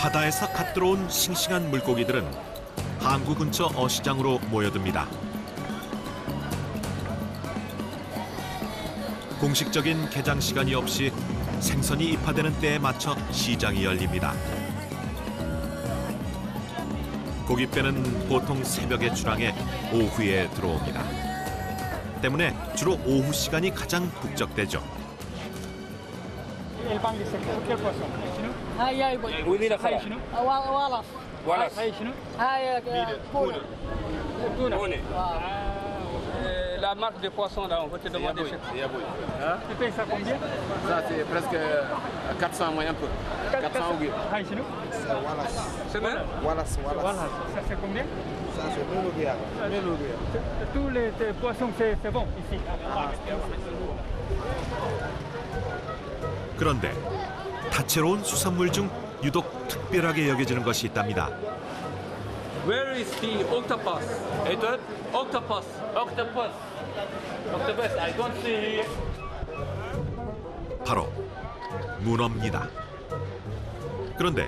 바다에서 갓 들어온 싱싱한 물고기들은 항구 근처 어시장으로 모여듭니다. 공식적인 개장 시간이 없이 생선이 입하되는 때에 맞춰 시장이 열립니다. 고깃배는 보통 새벽에 출항해 오후에 들어옵니다. 때문에 주로 오후 시간이 가장 북적대죠. La marque de poisson là, on peut te demander. Tu payes ça combien? Ça, c'est presque 400 moins un peu. 400 euros. C'est bon? Wallace. Ça c'est combien? Ça, c'est 1000 euros. 1000 euros. Tous les poissons c'est bon ici. 그런데 다채로운 수산물 중 유독 특별하게 여겨지는 것이 있답니다. Where is the octopus? Octopus. I don't see. 바로 문어입니다. 그런데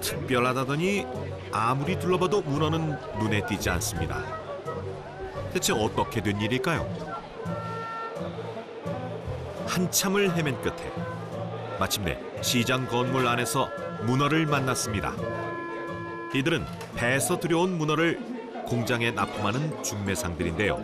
특별하다더니 아무리 둘러봐도 문어는 눈에 띄지 않습니다. 대체 어떻게 된 일일까요? 한참을 헤맨 끝에 마침내 시장 건물 안에서 문어를 만났습니다. 이들은 배에서 들여온 문어를 공장에 납품하는 중매상들인데요.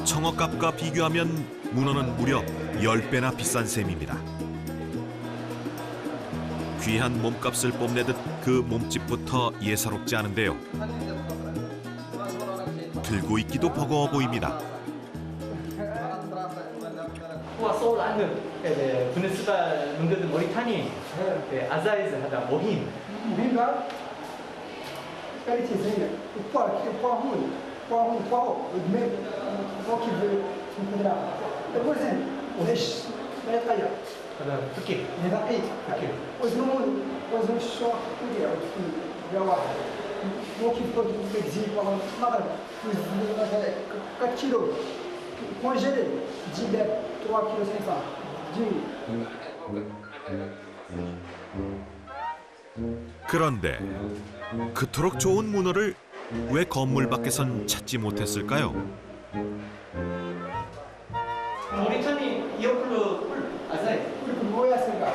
청어값과 비교하면 문어는 무려 10배나 비싼 셈입니다. 귀한 몸값을 뽐내듯 그 몸집부터 예사롭지 않은데요. 들고 있기도 버거워 보입니다. بالنسبة من ضمن موريتانيا عزائز هذا مهم. مهمة qualité زينة البوا هون ودماغ كيف نقدر الوزن وهش لا يتغير هذا فكي. هذا دقيق وزن الشوك يعود في واحد مو كيف تزيد والله نقدر مثلا 4 كيلو كونجيلي تجيب 3 كيلو 500 그런데 그토록 좋은 문어를 왜 건물 밖에선 찾지 못했을까요? 모리타니 이어클로 아자이. 그리고 뭐야 생각?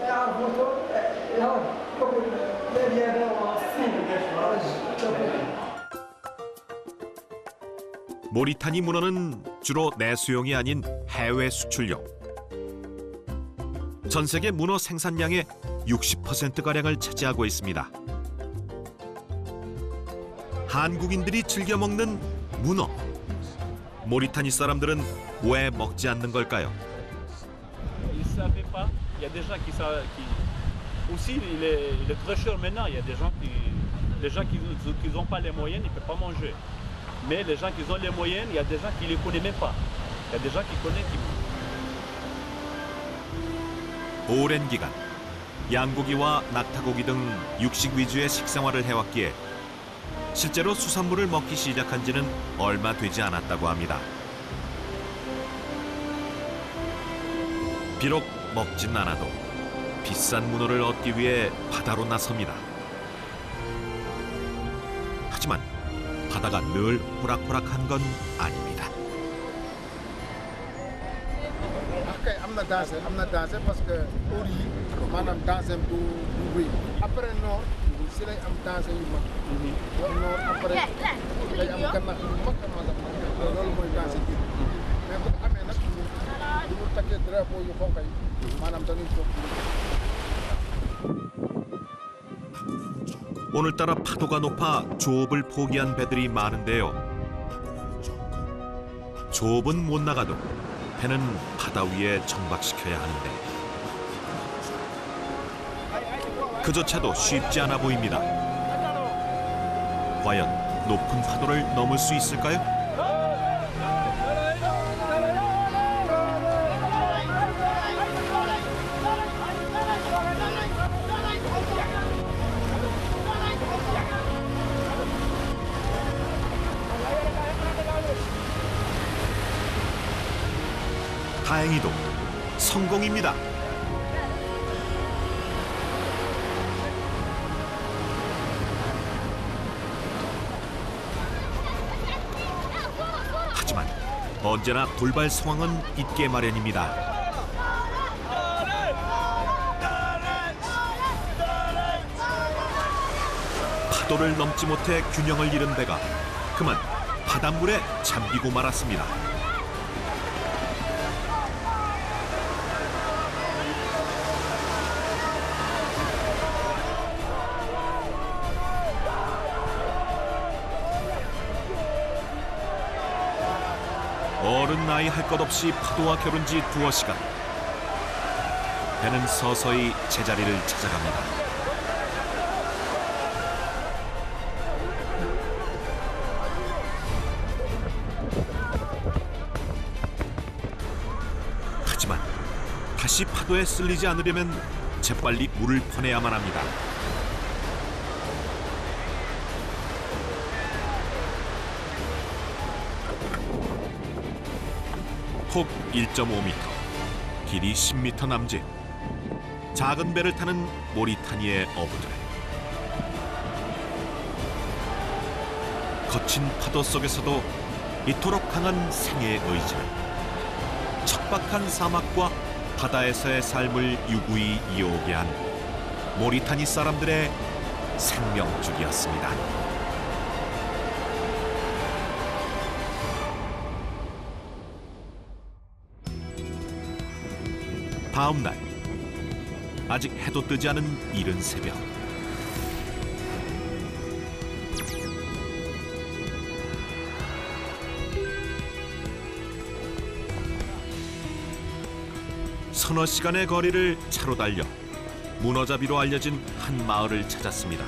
야, 뭐또 야, 거기 내리야 모리타니 문어는 주로 내수용이 아닌 해외 수출용. 전 세계 문어 생산량의 60%가량을 차지하고 있습니다. 한국인들이 즐겨 먹는 문어. 모리타니 사람들은 왜 먹지 않는 걸까요? Ils ne savaient pas. Il y a des gens qui aussi les cracheurs maintenant, il y a des gens qui n'ont pas les moyens, ils ne peuvent pas manger. Mais les gens qui ont les moyens, il y a des gens qui ne les connaissent même pas. Il y a des gens qui connaissent qui. 오랜 기간 양고기와 낙타고기 등 육식 위주의 식생활을 해왔기에 실제로 수산물을 먹기 시작한 지는 얼마 되지 않았다고 합니다. 비록 먹진 않아도 비싼 문어를 얻기 위해 바다로 나섭니다. 하지만 바다가 늘 호락호락한 건 아닙니다. am na danger parce que heure yi maanaam danger du wéy après noor si lay am danger yu mag noor après day am gànnax yu mag a mag a mag loolu mooy danger bi mais bu amee nag du ñu takkee drapeau yu xonk yi maanaam dañuy toog. 오늘따라 파도가 높아 조업을 포기한 배들이 많은데요. 조업은 못 나가도 배는 바다 위에 정박시켜야 하는데 그조차도 쉽지 않아 보입니다. 과연 높은 파도를 넘을 수 있을까요? 다행히도 성공입니다. 하지만 언제나 돌발 상황은 있게 마련입니다. 파도를 넘지 못해 균형을 잃은 배가 그만 바닷물에 잠기고 말았습니다. 어른 나이 할 것 없이 파도와 겨룬 지 두어 시간. 배는 서서히 제자리를 찾아갑니다. 하지만 다시 파도에 쓸리지 않으려면 재빨리 물을 퍼내야만 합니다. 폭 1.5m, 길이 10m 남짓. 작은 배를 타는 모리타니의 어부들. 거친 파도 속에서도 이토록 강한 생의 의지는 척박한 사막과 바다에서의 삶을 유구히 이어오게 한 모리타니 사람들의 생명줄이었습니다. 다음 날, 아직 해도 뜨지 않은 이른 새벽. 서너 시간의 거리를 차로 달려 문어잡이로 알려진 한 마을을 찾았습니다.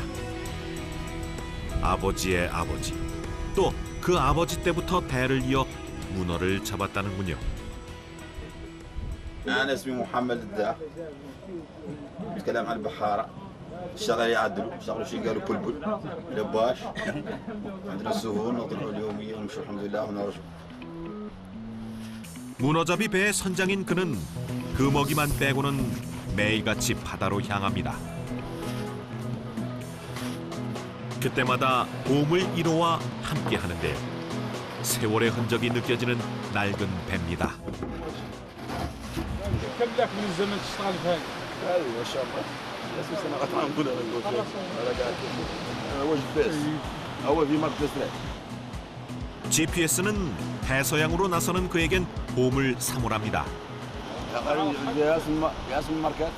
아버지의 아버지, 또 그 아버지 때부터 대를 이어 문어를 잡았다는군요. أنا اسمي محمد الداع نتكلم عن البحارة الشغل يعدلوا شغلوا شيء قالوا بلبل لباش عندنا السهول نطلعوا اليومية ونمشي الحمد لله ونرجع 문어잡이 배의 선장인 그는 그 먹이만 빼고는 매일같이 바다로 향합니다. 그때마다 보물 1호와 함께 하는데요. 세월의 흔적이 느껴지는 낡은 배입니다. كم لك من زمن تشتغل في هذا؟ هذه ما شاء الله بس سنة قطعة نقول وجه بس أول في مركز ثلاث GPS는 대서양으로 나서는 그에겐 보물 사물합니다. اسم المركز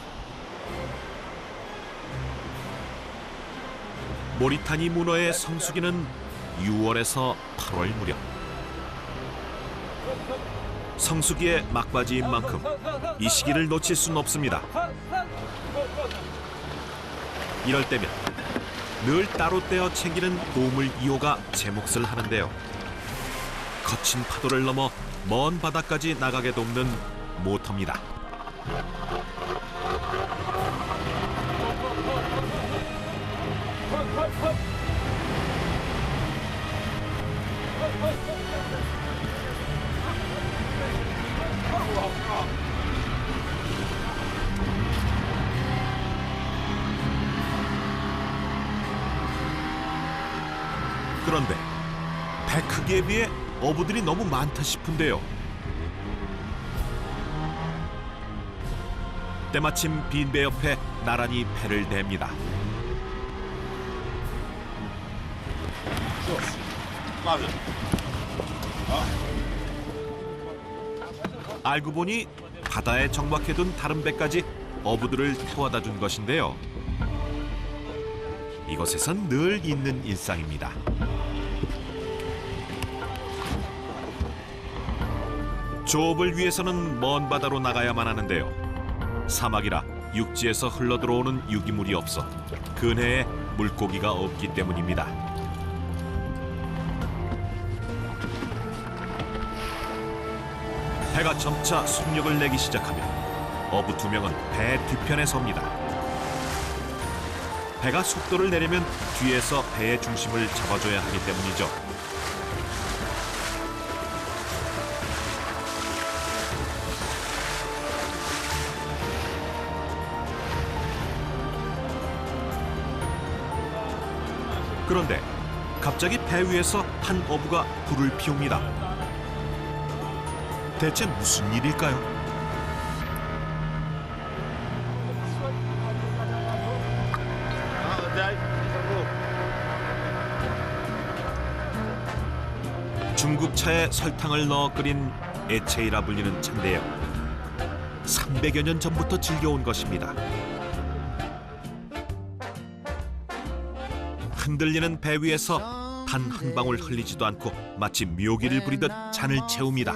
모리타니 문어의 성수기는 6월에서 8월 무렵. 성수기의 막바지인 만큼 이 시기를 놓칠 수는 없습니다. 이럴 때면 늘 따로 떼어 챙기는 보물 2호가 제 몫을 하는데요. 거친 파도를 넘어 먼 바다까지 나가게 돕는 모터입니다. 그런데 배 크기에 비해 어부들이 너무 많다 싶은데요. 때마침 빈 배 옆에 나란히 배를 댑니다. 알고 보니 바다에 정박해둔 다른 배까지 어부들을 태워다 준 것인데요. 이곳에선 늘 있는 일상입니다. 조업을 위해서는 먼 바다로 나가야만 하는데요. 사막이라 육지에서 흘러들어오는 유기물이 없어 근해에 물고기가 없기 때문입니다. 배가 점차 속력을 내기 시작하면 어부 2명은 배 뒤편에 섭니다. 배가 속도를 내려면 뒤에서 배의 중심을 잡아줘야 하기 때문이죠. 그런데 갑자기 배 위에서 한 어부가 불을 피웁니다. 대체 무슨 일일까요? 중국차에 설탕을 넣어 끓인 에체이라 불리는 차인데요. 300여 년 전부터 즐겨온 것입니다. 흔들리는 배 위에서 단 한 방울 흘리지도 않고 마치 묘기를 부리듯 잔을 채웁니다.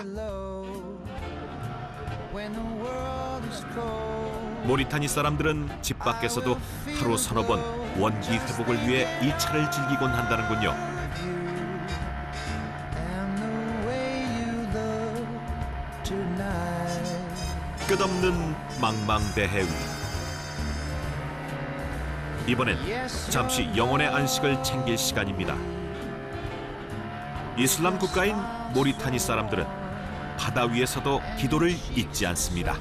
모리타니 사람들은 집 밖에서도 하루 서너 번 원기 회복을 위해 이 차를 즐기곤 한다는군요. 끝없는 망망대해 위. 이번엔 잠시 영혼의 안식을 챙길 시간입니다. 이슬람 국가인 모리타니 사람들은 바다 위에서도 기도를 잊지 않습니다.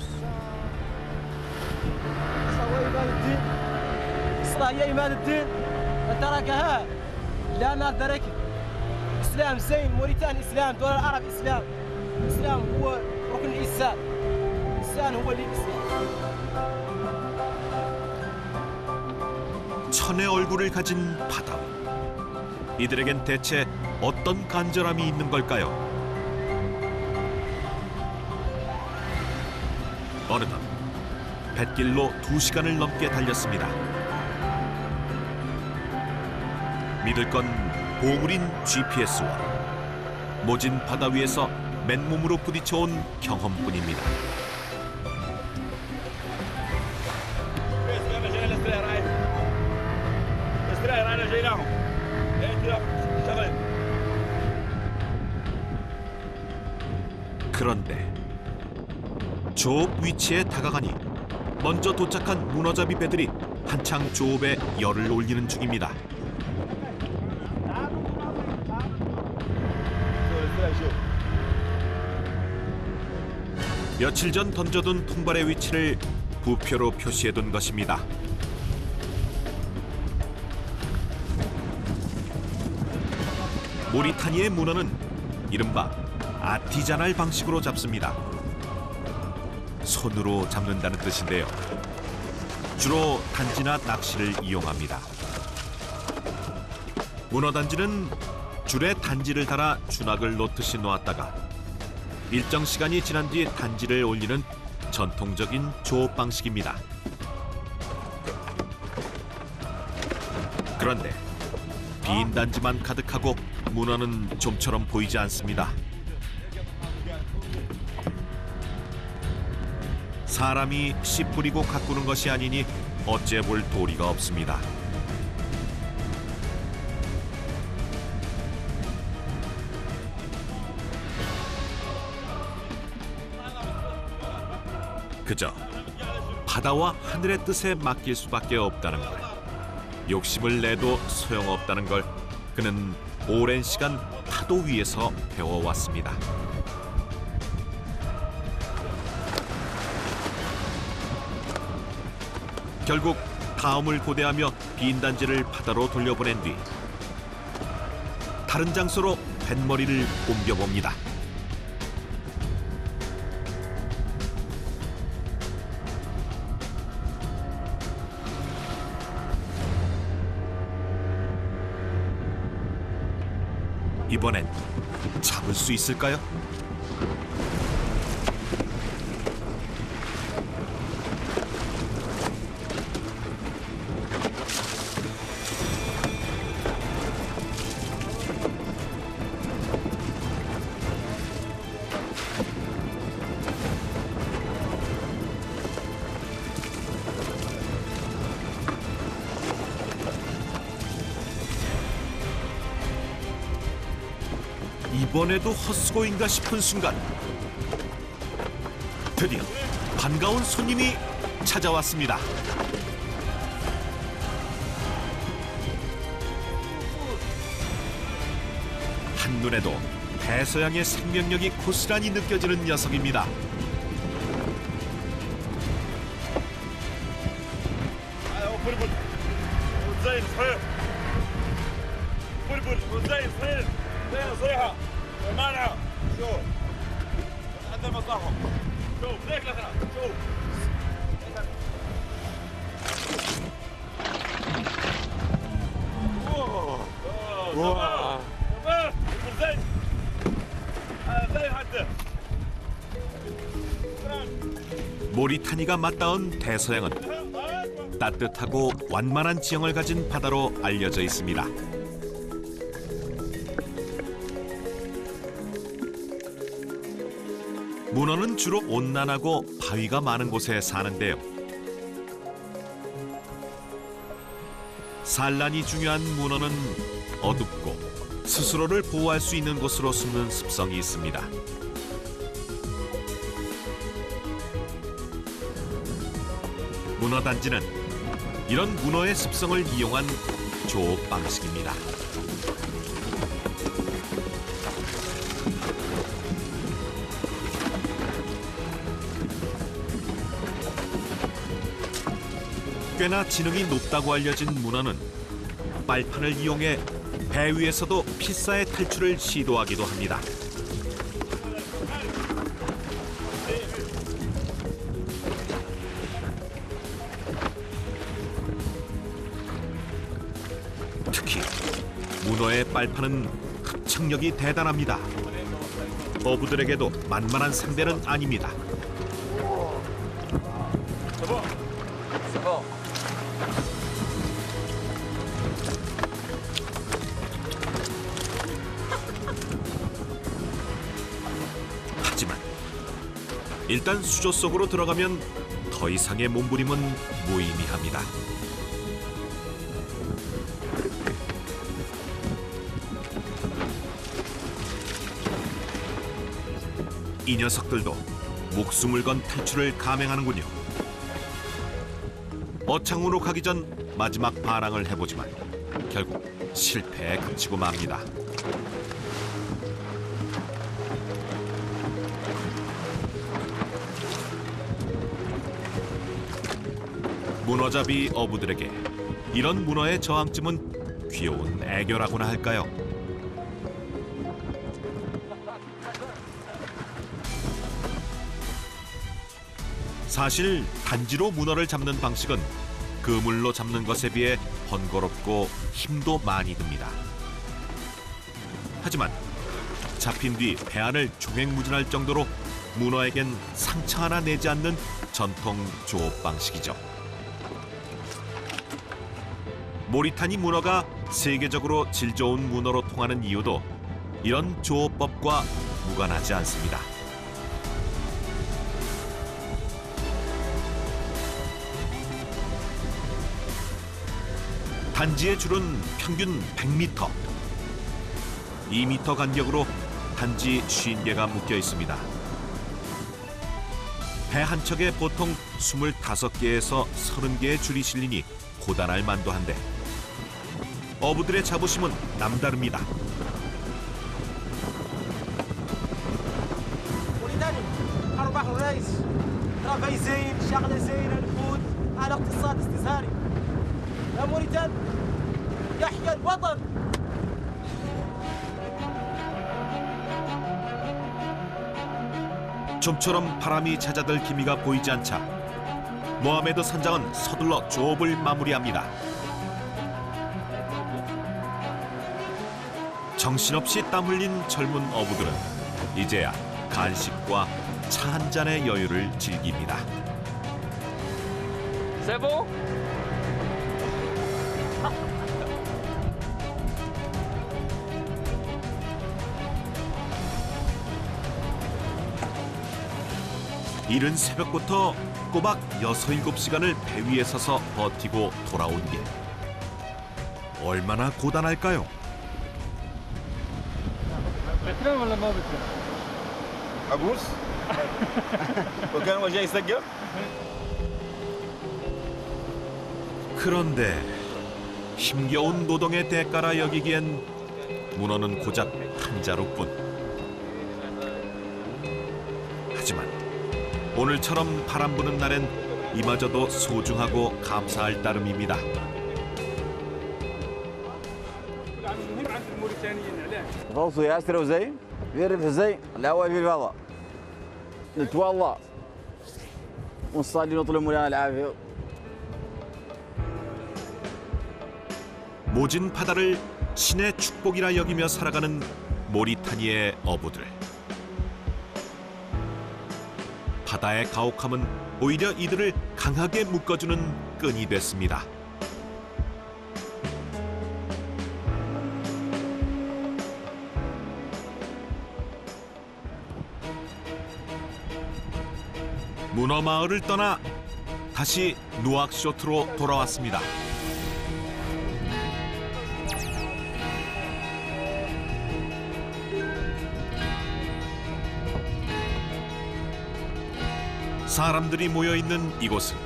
천의 얼굴을 가진 바다. 이들에겐 대체 어떤 간절함이 있는 걸까요? 어느덧 뱃길로 2시간을 넘게 달렸습니다. 믿을 건 보물인 GPS와 모진 바다 위에서 맨몸으로 부딪혀온 경험뿐입니다. 그런데 조업 위치에 다가가니 먼저 도착한 문어잡이 배들이 한창 조업에 열을 올리는 중입니다. 며칠 전 던져둔 통발의 위치를 부표로 표시해둔 것입니다. 모리타니의 문어는 이른바 아티자날 방식으로 잡습니다. 손으로 잡는다는 뜻인데요. 주로 단지나 낚시를 이용합니다. 문어 단지는 줄에 단지를 달아 준학을 놓듯이 놓았다가 일정 시간이 지난 뒤 단지를 올리는 전통적인 조업 방식입니다. 그런데 빈 단지만 가득하고 문어는 좀처럼 보이지 않습니다. 사람이 씨 뿌리고 가꾸는 것이 아니니 어째 볼 도리가 없습니다. 그저 바다와 하늘의 뜻에 맡길 수밖에 없다는 걸, 욕심을 내도 소용없다는 걸 그는 오랜 시간 파도 위에서 배워왔습니다. 결국 다음을 고대하며 빈 단지를 바다로 돌려보낸 뒤 다른 장소로 뱃머리를 옮겨봅니다. 이번엔 잡을 수 있을까요? 이번에도 헛수고인가 싶은 순간 드디어 반가운 손님이 찾아왔습니다. 한눈에도 대서양의 생명력이 고스란히 느껴지는 녀석입니다. بلبل وزي صغير زي صيحه ومانعه شوف قد ما صحوا شوف ليك لك شوف تمام زي زي حتى 모리타니가 맞닿은 대서양은 따뜻하고 완만한 지형을 가진 바다로 알려져 있습니다. 문어는 주로 온난하고 바위가 많은 곳에 사는데요. 산란이 중요한 문어는 어둡고 스스로를 보호할 수 있는 곳으로 숨는 습성이 있습니다. 문어단지는 이런 문어의 습성을 이용한 조업 방식입니다. 꽤나 지능이 높다고 알려진 문어는 빨판을 이용해 배 위에서도 필사의 탈출을 시도하기도 합니다. 특히 문어의 빨판은 흡착력이 대단합니다. 어부들에게도 만만한 상대는 아닙니다. 하지만 일단 수조 속으로 들어가면 더 이상의 몸부림은 무의미합니다. 이 녀석들도 목숨을 건 탈출을 감행하는군요. 어창으로 가기 전 마지막 반항을 해보지만 결국 실패에 그치고 맙니다. 문어잡이 어부들에게 이런 문어의 저항쯤은 귀여운 애교라고나 할까요? 사실 단지로 문어를 잡는 방식은 그물로 잡는 것에 비해 번거롭고 힘도 많이 듭니다. 하지만 잡힌 뒤 배 안을 종횡무진할 정도로 문어에겐 상처 하나 내지 않는 전통 조업 방식이죠. 모리타니 문어가 세계적으로 질 좋은 문어로 통하는 이유도 이런 조업법과 무관하지 않습니다. 단지의 줄은 평균 100m. 2m 간격으로 단지 50개가 묶여 있습니다. 배 한 척에 보통 25개에서 30개의 줄이 실리니 고단할 만도 한데 어부들의 자부심은 남다릅니다. ولذلك أرباح الرئيس رافي زين شغلة زينة الفود على اقتصاد استثماري يا موريتان يحيى الوطن. 좀처럼 바람이 찾아들 기미가 보이지 않자 모하메드 선장은 서둘러 조업을 마무리합니다. 정신없이 땀 흘린 젊은 어부들은 이제야 간식과 차 한 잔의 여유를 즐깁니다. 세보? 이른 새벽부터 꼬박 6-7시간을 배 위에 서서 버티고 돌아온 길. 얼마나 고단할까요? بتنام ولا ما بتنام؟ عبوس وكان وجاي يسقف 그런데 힘겨운 노동의 대가라 여기기엔 문어는 고작 한 자루뿐. 하지만 오늘처럼 바람 부는 날엔 이마저도 소중하고 감사할 따름입니다. المهم عند الموريتانيين علاش؟ غوصوا ياسر وزين يرف زين الاول في الفضاء نتوضا ونصلي نطلب مولانا العافيه. 모진 바다를 신의 축복이라 여기며 살아가는 모리타니의 어부들. 바다의 가혹함은 오히려 이들을 강하게 묶어주는 끈이 됐습니다. 문어 마을을 떠나 다시 누악쇼트로 돌아왔습니다. 사람들이 모여 있는 이곳은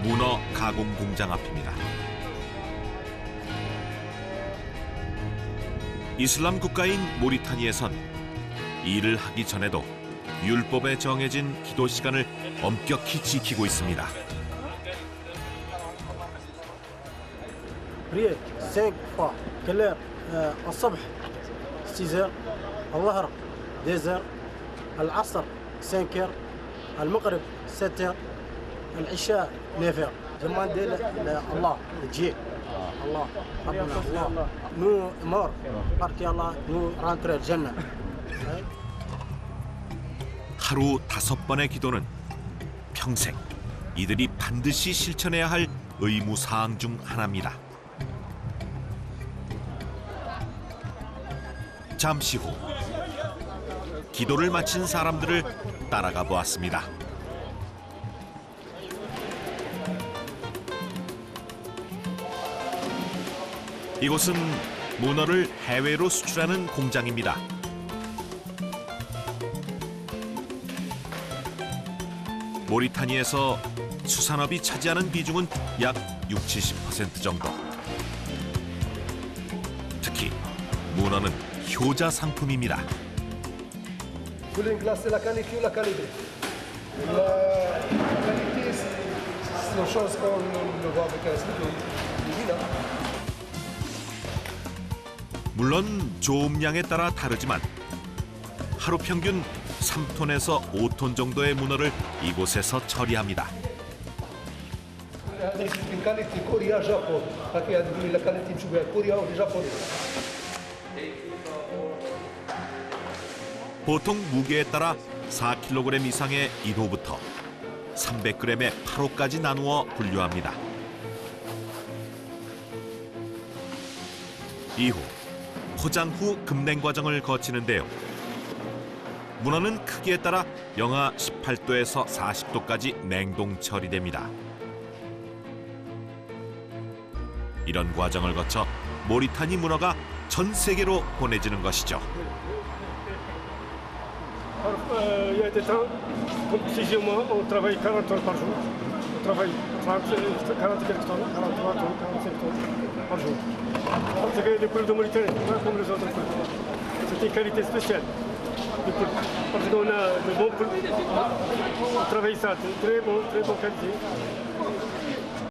문어 가공 공장 앞입니다. 이슬람 국가인 모리타니에선 일을 하기 전에도 율법에 정해진 기도 시간을 엄격히 지키고 있습니다. بريك 5 fois كلير الصبح 6 الظهر 2 العصر 5 المغرب 6 العشاء 9 زمان ديل الله تجي الله ربنا الله نو مور بارك الله نو رانتر الجنه. 하루 5번의 기도는 평생 이들이 반드시 실천해야 할 의무 사항 중 하나입니다. 잠시 후 기도를 마친 사람들을 따라가 보았습니다. 이곳은 문어를 해외로 수출하는 공장입니다. 모리타니에서 수산업이 차지하는 비중은 약 60-70% 정도. 특히 문어는 효자 상품입니다. كلين كلاس لا كاليتي ولا كاليتي لا كاليتي سو شونس كون لو فابريكاس هنا. 물론 조음량에 따라 다르지만 하루 평균 3톤에서 5톤 정도의 문어를 이곳에서 처리합니다. هذه كاليتي كوريا جابون هكا هذه لا كاليتي نشوفها كوريا وجابون. 보통 무게에 따라 4kg 이상의 1호부터 300g의 8호까지 나누어 분류합니다. 이후 포장 후 급냉 과정을 거치는데요. 문어는 크기에 따라 영하 18도에서 40도까지 냉동 처리됩니다. 이런 과정을 거쳐 모리타니 문어가 전 세계로 보내지는 것이죠. Il y a des temps, comme si chez moi, on travaille 40 tonnes par jour. On travaille 40 quelques tonnes, 43 tonnes, 45 tonnes par jour. Parce que les poules de Mauritanie, pas comme les autres poules. C'est une qualité spéciale. Parce qu'on a de bons poules. On travaille ça, très bonne qualité.